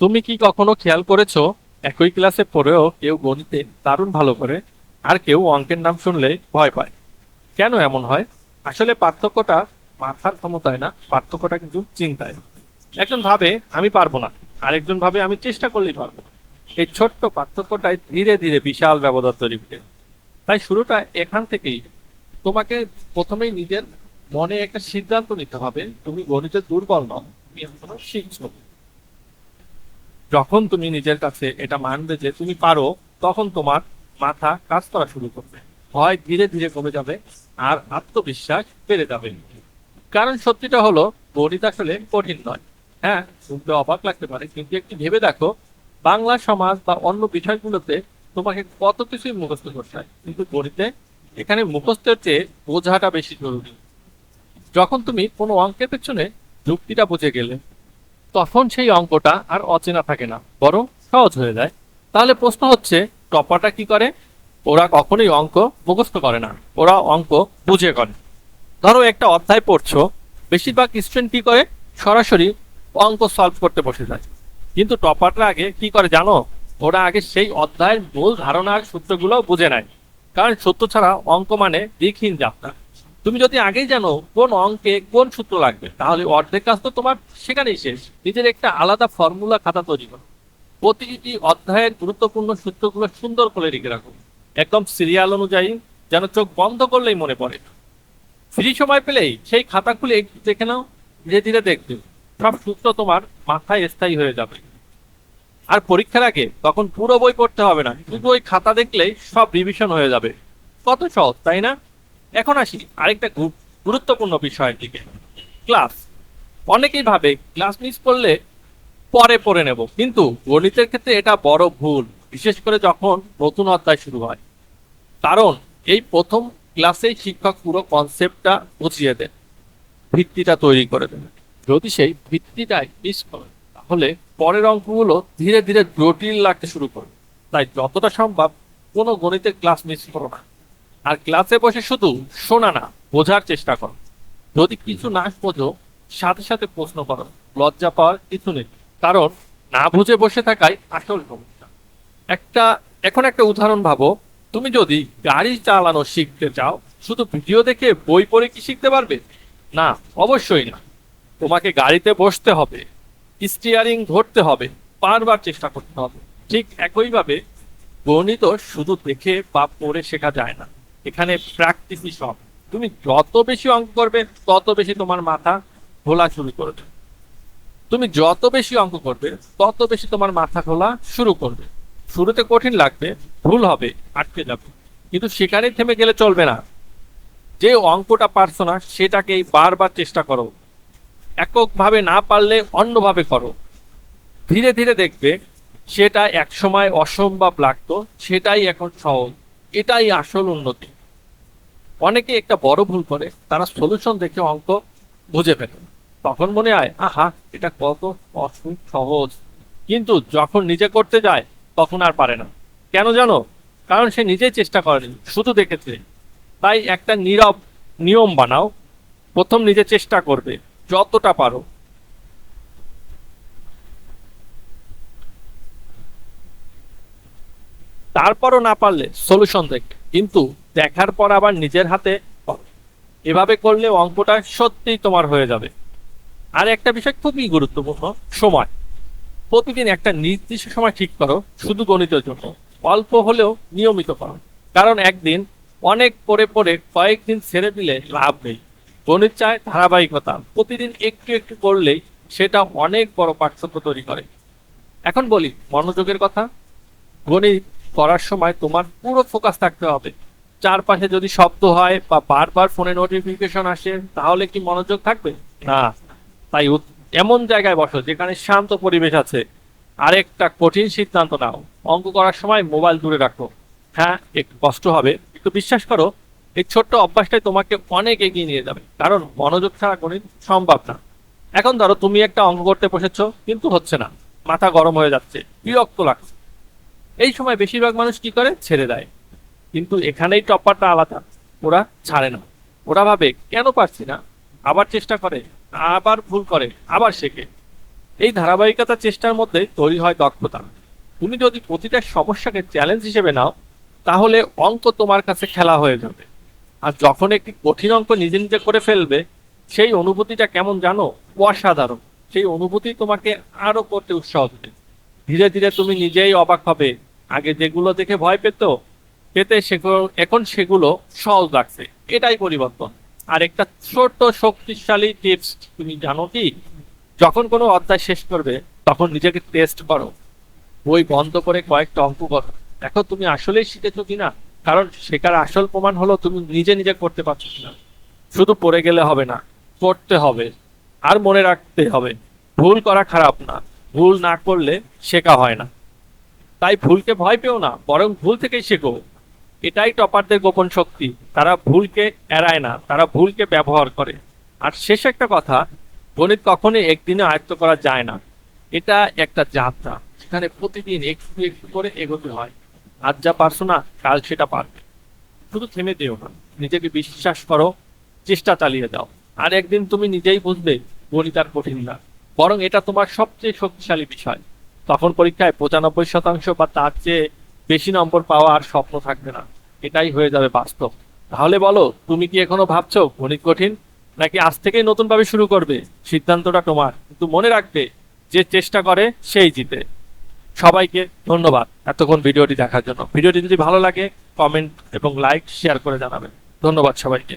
তুমি কি কখনো খেয়াল করেছো একই ক্লাসে পড়েও কেউ গণিতে দারুণ ভালো করে আর কেউ অঙ্কের নাম শুনলে ভয় পায়? কেন এমন হয়? আসলে পার্থক্যটা মাথার ক্ষমতায় না, পার্থক্যটা কিন্তু চিন্তায়। একজন ভাবে আমি পারবো না, আরেকজন ভাবে আমি চেষ্টা করলেই পারবো। এই ছোট্ট পার্থক্যটাই ধীরে ধীরে বিশাল ব্যবধান তৈরি করে। তাই শুরুটা এখান থেকেই। তোমাকে প্রথমেই নিজের মনে একটা সিদ্ধান্ত নিতে হবে, তুমি গণিতে দুর্বল নও, তুমি এখনো শিখছো। যখন তুমি নিজের কাছে এটা মানবে যে তুমি পারো, তখন তোমার মাথা কাজ করা শুরু করবে। ভয় ধীরে ধীরে কমে যাবে আর আত্মবিশ্বাস বেড়ে যাবে। কারণ সত্যিটা হলো, গণিত আসলে কঠিন নয়। হ্যাঁ, শুনতে অবাক লাগতে পারে, কিন্তু একটু ভেবে দেখো, বাংলা, সমাজ বা অন্য বিষয়গুলোতে তোমাকে কত কিছুই মুখস্থ করতে হয়, কিন্তু গণিতে এখানে মুখস্থের চেয়ে বোঝাটা বেশি জরুরি। যখন তুমি কোনো অঙ্কের পেছনে যুক্তিটা বুঝে গেলে, তখন সেই অঙ্কটা আর অচেনা থাকে না, বরং সহজ হয়ে যায়। তাহলে প্রশ্ন হচ্ছে, টপারটা কি করে? ওরা কখনোই অঙ্ক মুখস্থ করে না, ওরা অঙ্ক বুঝে করে। ধরো একটা অধ্যায় পড়ছো, বেশিরভাগ স্টুডেন্ট কি করে? সরাসরি অঙ্ক সলভ করতে বসে যায়। কিন্তু টপাররা আগে কি করে জানো? ওরা আগে সেই অধ্যায়ের মূল ধারণার সূত্রগুলো বুঝে নেয়। কারণ সূত্র ছাড়া অঙ্ক মানে দিকহীন যাত্রা। তুমি যদি আগেই জানো কোন অঙ্কে কোন সূত্র লাগবে, তাহলে অর্ধেক কাজ তো তোমার সেখানেই শেষ। নিজের একটা আলাদা ফর্মুলা খাতা তৈরি করো, প্রতিটি অধ্যায়ের গুরুত্বপূর্ণ সূত্রগুলো সুন্দর করে লিখে রাখো, একদম সিরিয়াল অনুযায়ী, যেন চোখ বন্ধ করলেই মনে পড়ে। ফ্রি সময় পেলেই সেই খাতা খুলে একটু দেখে নাও, ধীরে ধীরে দেখবে সব সূত্র তোমার মাথায় স্থায়ী হয়ে যাবে। আর পরীক্ষার আগে তখন পুরো বই পড়তে হবে না, শুধু ওই খাতা দেখলেই সব রিভিশন হয়ে যাবে। কত সহজ, তাই না? এখন আসি আরেকটা গুরুত্বপূর্ণ বিষয়ের দিকে, ক্লাস। অনেকেই ভাবে ক্লাস মিস করলে পরে পড়ে নেব, কিন্তু গণিতের ক্ষেত্রে এটা বড় ভুল, বিশেষ করে যখন নতুন অধ্যায় শুরু হয়। কারণ এই প্রথম ক্লাসেই শিক্ষক পুরো কনসেপ্টটা বুঝিয়ে দেন, ভিত্তিটা তৈরি করে দেন। যদি সেই ভিত্তিটাই মিস করে, তাহলে পরের অঙ্কগুলো ধীরে ধীরে জটিল লাগতে শুরু করে। তাই যতটা সম্ভব কোনো গণিতের ক্লাস মিস করো না। আর ক্লাসে বসে শুধু শোনা না, বোঝার চেষ্টা করো। যদি কিছু না বোঝো, সাথে সাথে প্রশ্ন করো, লজ্জা পাওয়ার কিছু নেই। কারণ না বুঝে বসে থাকাই আসল সমস্যা। একটা এখন একটা উদাহরণ ভাবো, তুমি যদি গাড়ি চালানো শিখতে চাও, শুধু ভিডিও দেখে বই পড়ে কি শিখতে পারবে? না, অবশ্যই না। তোমাকে গাড়িতে বসতে হবে, স্টিয়ারিং ধরতে হবে, বারবার চেষ্টা করতে হবে। ঠিক একইভাবে গণিত শুধু দেখে বা পড়ে শেখা যায় না, এখানে প্র্যাকটিসই সব। তুমি যত বেশি অঙ্ক করবে, তত বেশি তোমার মাথা খোলা শুরু করবে। তুমি যত বেশি অঙ্ক করবে, তত বেশি তোমার মাথা খোলা শুরু করবে। শুরুতে কঠিন লাগবে, ভুল হবে, আটকে যাবে, কিন্তু সেখানেই থেমে গেলে চলবে না। যে অঙ্কটা পারছো না, সেটাকেই বারবার চেষ্টা করো। এককভাবে না পারলে অন্যভাবে করো। ধীরে ধীরে দেখবে সেটা একসময় অসম্ভব লাগতো, সেটাই এখন সহজ। এটাই আসল উন্নতি। অনেকে একটা বড় ভুল করে, তারা সলিউশন দেখে অঙ্ক বুঝে ফেলে। তখন মনে হয়, আহা, এটা কত সহজ। কিন্তু যখন নিজে করতে যায়, তখন আর পারে না। কেন জানো? কারণ সে নিজেই চেষ্টা করেনি, শুধু দেখেছে। তাই একটা নীরব নিয়ম বানাও, প্রথম নিজে চেষ্টা করবে যতটা পারো। তারপরও না পারলে সলিউশন দেখবে, কিন্তু দেখার পর আবার নিজের হাতে করো। এভাবে করলে অঙ্কটা সত্যিই তোমার হয়ে যাবে। আর একটা বিষয় খুবই গুরুত্বপূর্ণ, সময়। প্রতিদিন একটা নির্দিষ্ট সময় ঠিক করো শুধু গণিতের জন্য। অল্প হলেও নিয়মিত করো। কারণ একদিন অনেক পড়ে পড়ে কয়েকদিন ছেড়ে দিলে লাভ নেই। গণিত চায় ধারাবাহিকতা, প্রতিদিন একটু একটু করলেই সেটা অনেক বড় পার্থক্য তৈরি করে। এখন বলি মনোযোগের কথা। গণিত করার সময় তোমার পুরো ফোকাস থাকতে হবে। চারপাশে যদি শব্দ হয় বা বারবার ফোনে নোটিফিকেশন আসে, তাহলে কি মনোযোগ থাকবে? না। তাই এমন জায়গায় বসো যেখানে শান্ত পরিবেশ আছে। আরেকটা কঠিন সিদ্ধান্ত নাও, অঙ্ক করার সময় মোবাইল দূরে রাখো। হ্যাঁ, একটু কষ্ট হবে, একটু বিশ্বাস করো, এই ছোট্ট অভ্যাসটাই তোমাকে অনেক এগিয়ে নিয়ে যাবে। কারণ মনোযোগ ছাড়া গণিত সম্ভব না। এখন ধরো তুমি একটা অঙ্ক করতে বসেছো, কিন্তু হচ্ছে না, মাথা গরম হয়ে যাচ্ছে, বিরক্ত লাগছে। এই সময় বেশিরভাগ মানুষ কি করে? ছেড়ে দেয়। কিন্তু এখানেই টপারটা আলাদা। ওরা ছাড়ে না। ওরা ভাবে কেন পারছি না, আবার চেষ্টা করে, আবার ভুল করে, আবার শেখে। এই ধারাবাহিকতা চেষ্টার মধ্যে তৈরি হয় দক্ষতা। তুমি যদি প্রতিটা সমস্যাকে চ্যালেঞ্জ হিসেবে নাও, তাহলে অঙ্ক তোমার কাছে খেলা হয়ে যাবে। আর যখন একটি কঠিন অঙ্ক নিজে নিজে করে ফেলবে, সেই অনুভূতিটা কেমন জানো? অসাধারণ। সেই অনুভূতি তোমাকে আরো করতে উৎসাহ দেবে। ধীরে ধীরে তুমি নিজেই অবাক হবে, আগে যেগুলো দেখে ভয় পেতে সেগুলো এখন সেগুলো সহজ লাগছে। এটাই পরিবর্তন। আর একটা ছোট্ট শক্তিশালী টিপস তুমি জানো কি? যখন কোনো অধ্যায় শেষ করবে, তখন নিজেকে টেস্ট করো। বই বন্ধ করে কয়েকটা অঙ্ক করো, দেখো তুমি আসলেই শিখেছো কিনা। কারণ শেখার আসল প্রমাণ হলো তুমি নিজে নিজে করতে পারছো কিনা। শুধু পড়ে গেলে হবে না, করতে হবে। আর মনে রাখতে হবে, ভুল করা খারাপ না, ভুল না করলে শেখা হয় না। তাই ভুলকে ভয় পেও না, বরং ভুল থেকেই শেখো। এটাই টপারদের গোপন শক্তি। তারা ভুলকে এড়ায় না, তারা ভুলকে ব্যবহার করে। আর শেষ একটা কথা, গণিত কখনোই একদিনে আয়ত্ত করা যায় না। এটা একটা যাত্রা, সেখানে প্রতিদিন একটু একটু করে এগোতে হয়। আজ যা পারছো না, কাল সেটা পারবে। শুধু থেমে দিও না, নিজেকে বিশ্বাস করো, চেষ্টা চালিয়ে যাও। আর একদিন তুমি নিজেই বুঝবে গণিত আর কঠিন না, বরং এটা তোমার সবচেয়ে শক্তিশালী বিষয়। তখন পরীক্ষায় 95% বা তার চেয়ে বেশি নম্বর পাওয়া আর স্বপ্ন থাকবে না, এটাই হয়ে যাবে বাস্তব। তাহলে বলো, তুমি কি এখনো ভাবছো গণিত কঠিন, নাকি আজ থেকেই নতুন ভাবে শুরু করবে? সিদ্ধান্তটা তোমার, কিন্তু মনে রাখবে, যে চেষ্টা করে সেই জিতে। সবাইকে ধন্যবাদ এতক্ষণ ভিডিওটি দেখার জন্য। ভিডিওটি যদি ভালো লাগে, কমেন্ট এবং লাইক শেয়ার করে জানাবেন। ধন্যবাদ সবাইকে।